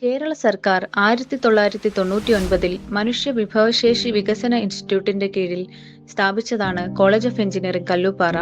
കേരള സർക്കാർ 1999-ൽ മനുഷ്യ വിഭവശേഷി വികസന ഇൻസ്റ്റിറ്റ്യൂട്ടിന്റെ കീഴിൽ സ്ഥാപിച്ചതാണ് college of engineering Kallooppara.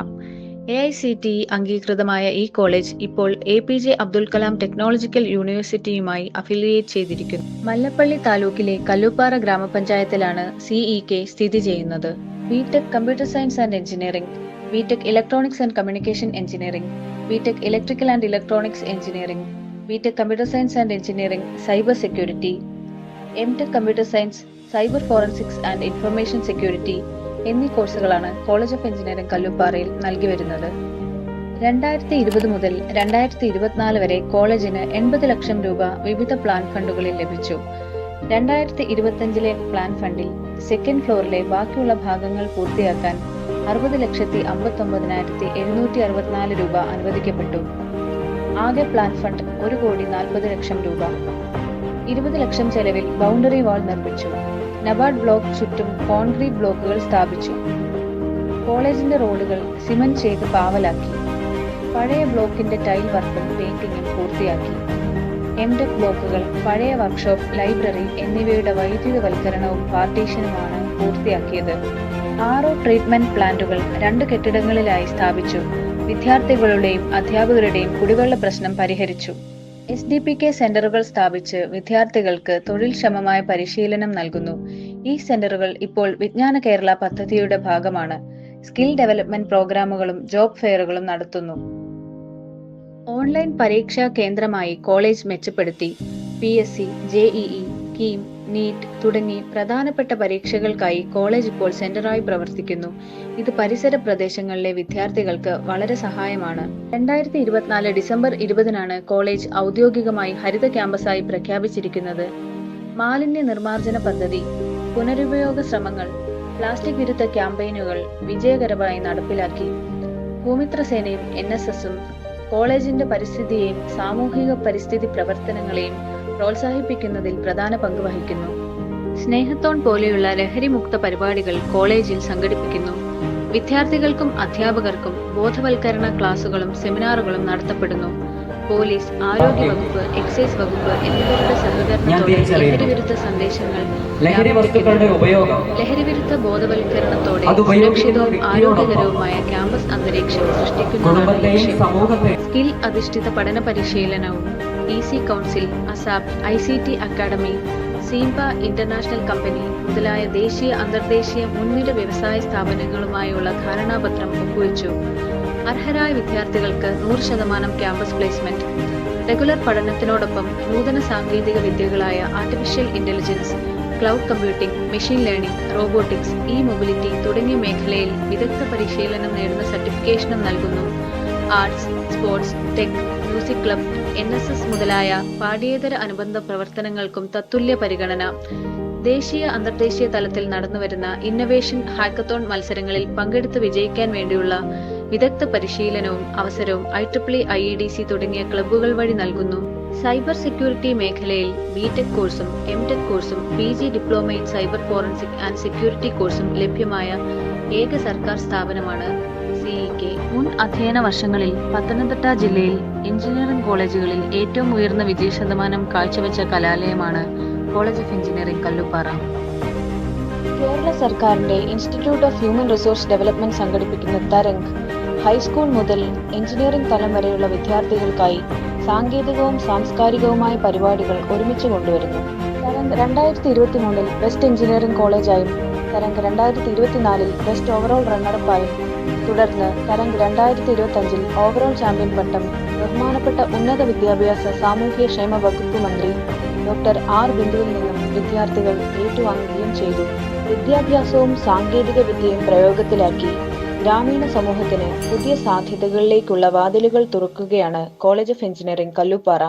AICTE അംഗീകൃതമായ ഈ കോളേജ് ഇപ്പോൾ APJ അബ്ദുൽ കലാം ടെക്നോളജിക്കൽ യൂണിവേഴ്സിറ്റിയുമായി അഫിലിയേറ്റ് ചെയ്തിരിക്കുന്നു. മല്ലപ്പള്ളി താലൂക്കിലെ കല്ലൂപ്പാറ ഗ്രാമപഞ്ചായത്തിലാണ് CEK സ്ഥിതി ചെയ്യുന്നത്. B Tech computer science and engineering, B Tech electronics and communication engineering, B Tech electrical and electronics engineering, B Tech computer science and engineering cyber security, M Tech computer science cyber forensics and information security എന്നീ കോഴ്സുകളാണ് college of engineering കല്ലൂപ്പാറയിൽ നൽകി വരുന്നത്. 2020 മുതൽ 2024 വരെ കോളേജിന് 80 ലക്ഷം രൂപ വിവിധ plan ഫണ്ടുകളിൽ ലഭിച്ചു. 2025 പ്ലാൻ ഫണ്ടിൽ സെക്കൻഡ് ഫ്ലോറിലെ ബാക്കിയുള്ള ഭാഗങ്ങൾ പൂർത്തിയാക്കാൻ 60,59,764 രൂപ അനുവദിക്കപ്പെട്ടു. ആകെ പ്ലാൻ ഫണ്ട് 1,40,00,000 രൂപ. 20 ലക്ഷം ചെലവിൽ ബൗണ്ടറി വാൾ നിർമ്മിച്ചു. നബാർഡ് ബ്ലോക്ക് ചുറ്റും കോൺക്രീറ്റ് ബ്ലോക്കുകൾ സ്ഥാപിച്ചു. കോളേജിന്റെ റോഡുകൾ സിമന്റ് ചെയ്ത് പാവലാക്കി. പഴയ ബ്ലോക്കിന്റെ ടൈൽ വർക്കും പെയിന്റിങ്ങും പൂർത്തിയാക്കി. എംടെക് ബ്ലോക്കുകൾ, പഴയ വർക്ക്ഷോപ്പ്, ലൈബ്രറി എന്നിവയുടെ വൈദ്യുതവൽക്കരണവും പാർട്ടീഷനുമാണ് പൂർത്തിയാക്കിയത്. 6 ട്രീറ്റ്മെന്റ് പ്ലാന്റുകൾ 2 കെട്ടിടങ്ങളിലായി സ്ഥാപിച്ചു. വിദ്യാർത്ഥികളുടെയും അധ്യാപകരുടെയും കുടിവെള്ള പ്രശ്നം പരിഹരിച്ചു. SDPK സെന്ററുകൾ സ്ഥാപിച്ച് വിദ്യാർത്ഥികൾക്ക് തൊഴിൽക്ഷമമായ പരിശീലനം നൽകുന്നു. ഈ സെന്ററുകൾ ഇപ്പോൾ വിജ്ഞാന കേരള പദ്ധതിയുടെ ഭാഗമാണ്. സ്കിൽ ഡെവലപ്മെന്റ് പ്രോഗ്രാമുകളും ജോബ് ഫെയറുകളും നടത്തുന്നു. ഓൺലൈൻ പരീക്ഷാ കേന്ദ്രമായി കോളേജ് മെച്ചപ്പെടുത്തി. PSC, JEE, KEAM, NEET തുടങ്ങി പ്രധാനപ്പെട്ട പരീക്ഷകൾക്കായി കോളേജ് ഇപ്പോൾ സെന്ററായി പ്രവർത്തിക്കുന്നു. ഇത് പരിസര പ്രദേശങ്ങളിലെ വിദ്യാർത്ഥികൾക്ക് വളരെ സഹായമാണ്. 2024 ഡിസംബർ 20-നാണ് കോളേജ് ഔദ്യോഗികമായി ഹരിത ക്യാമ്പസായി പ്രഖ്യാപിച്ചിരിക്കുന്നത്. മാലിന്യ നിർമ്മാർജ്ജന പദ്ധതി, പുനരുപയോഗ ശ്രമങ്ങൾ, പ്ലാസ്റ്റിക് വിരുദ്ധ ക്യാമ്പയിനുകൾ വിജയകരമായി നടപ്പിലാക്കി. ഭൂമിത്രസേനയും NSSഉം കോളേജിന്റെ പരിസ്ഥിതിയെയും സാമൂഹിക പരിസ്ഥിതി പ്രവർത്തനങ്ങളെയും പ്രോത്സാഹിപ്പിക്കുന്നതിൽ പ്രധാന പങ്ക് വഹിക്കുന്നു. സ്നേഹത്തോൺ പോലെയുള്ള ലഹരിമുക്ത പരിപാടികൾ കോളേജിൽ സംഘടിപ്പിക്കുന്നു. വിദ്യാർത്ഥികൾക്കും അധ്യാപകർക്കും ബോധവൽക്കരണ ക്ലാസുകളും സെമിനാറുകളും നടത്തപ്പെടുന്നു. പോലീസ്, ആരോഗ്യ വകുപ്പ്, എക്സൈസ് വകുപ്പ് എന്നിവരുടെ സഹകരണത്തോടെ ലഹരിവിരുദ്ധ സന്ദേശങ്ങൾ, ലഹരിവിരുദ്ധ ബോധവൽക്കരണത്തോടെ സുരക്ഷിതവും ആരോഗ്യകരവുമായ ക്യാമ്പസ് അന്തരീക്ഷം സൃഷ്ടിക്കുന്നതാണ് ലക്ഷ്യം. സ്കിൽ അധിഷ്ഠിത പഠന പരിശീലനവും EC council, ASAP, ICT academy, സീംബ ഇന്റർനാഷണൽ കമ്പനി മുതലായ ദേശീയ അന്തർദേശീയ മുൻനിര വ്യവസായ സ്ഥാപനങ്ങളുമായുള്ള ധാരണാപത്രം ഒപ്പുവെച്ചു. അർഹരായ വിദ്യാർത്ഥികൾക്ക് 100% ക്യാമ്പസ് പ്ലേസ്മെന്റ്. റെഗുലർ പഠനത്തിനോടൊപ്പം നൂതന സാങ്കേതിക വിദ്യകളായ artificial intelligence, cloud computing, machine learning, robotics, mobility തുടങ്ങിയ മേഖലയിൽ വിദഗ്ധ പരിശീലനം നേടുന്ന സർട്ടിഫിക്കേഷനും നൽകുന്നു. Arts, sports, tech, music club, NSS മുതലായ പാഠ്യേതര അനുബന്ധ പ്രവർത്തനങ്ങൾക്കും തത്തുല്യ പരിഗണന. ദേശീയ അന്തർദേശീയ തലത്തിൽ നടന്നുവരുന്ന ഇന്നൊവേഷൻ ഹാക്കത്തോൺ മത്സരങ്ങളിൽ പങ്കെടുത്ത് വിജയിക്കാൻ വേണ്ടിയുള്ള വിദഗ്ധ പരിശീലനവും അവസരവും IEEE IEDC തുടങ്ങിയ ക്ലബ്ബുകൾ വഴി നൽകുന്നു. സൈബർ സെക്യൂരിറ്റി മേഖലയിൽ ബിടെക് കോഴ്സും എംടെക് കോഴ്സും PG diploma in cyber forensic and security കോഴ്സും ലഭ്യമായ ഏക സർക്കാർ സ്ഥാപനമാണ് CEK. മുൻ അധ്യയന വർഷങ്ങളിൽ പത്തനംതിട്ട ജില്ലയിൽ എഞ്ചിനീയറിംഗ് കോളേജുകളിൽ ഏറ്റവും ഉയർന്ന വിജയശതമാനം കാഴ്ചവെച്ച കലാലയമാണ് college of engineering Kallooppara. Kerala സർക്കാരിന്റെ institute of human resource development സംഘടിപ്പിക്കുന്ന തരംഗ് ഹൈസ്കൂൾ മുതൽ എഞ്ചിനീയറിംഗ് തലം വരെയുള്ള വിദ്യാർത്ഥികൾക്കായി സാങ്കേതികവും സാംസ്കാരികവുമായ പരിപാടികൾ ഒരുമിച്ച് കൊണ്ടുവരുന്നു. തരംഗ് 2023 ബെസ്റ്റ് എഞ്ചിനീയറിംഗ് കോളേജായും തരംഗ് 2024 ബെസ്റ്റ് ഓവറോൾ റണ്ണറപ്പായും തുടർന്ന് തരംഗ് 2025 ഓവറോൾ ചാമ്പ്യൻ പട്ടം ബഹുമാനപ്പെട്ട ഉന്നത വിദ്യാഭ്യാസ സാമൂഹ്യ ക്ഷേമ വകുപ്പ് മന്ത്രി ഡോക്ടർ R. ബിന്ദുവിൽ നിന്നും വിദ്യാർത്ഥികൾ ഏറ്റുവാങ്ങുകയും ചെയ്തു. വിദ്യാഭ്യാസവും സാങ്കേതിക വിദ്യയും പ്രയോഗത്തിലാക്കി ഗ്രാമീണ സമൂഹത്തിന് പുതിയ സാധ്യതകളിലേക്കുള്ള വാതിലുകൾ തുറക്കുകയാണ് കോളേജ് ഓഫ് എഞ്ചിനീയറിംഗ് കല്ലൂപ്പാറ.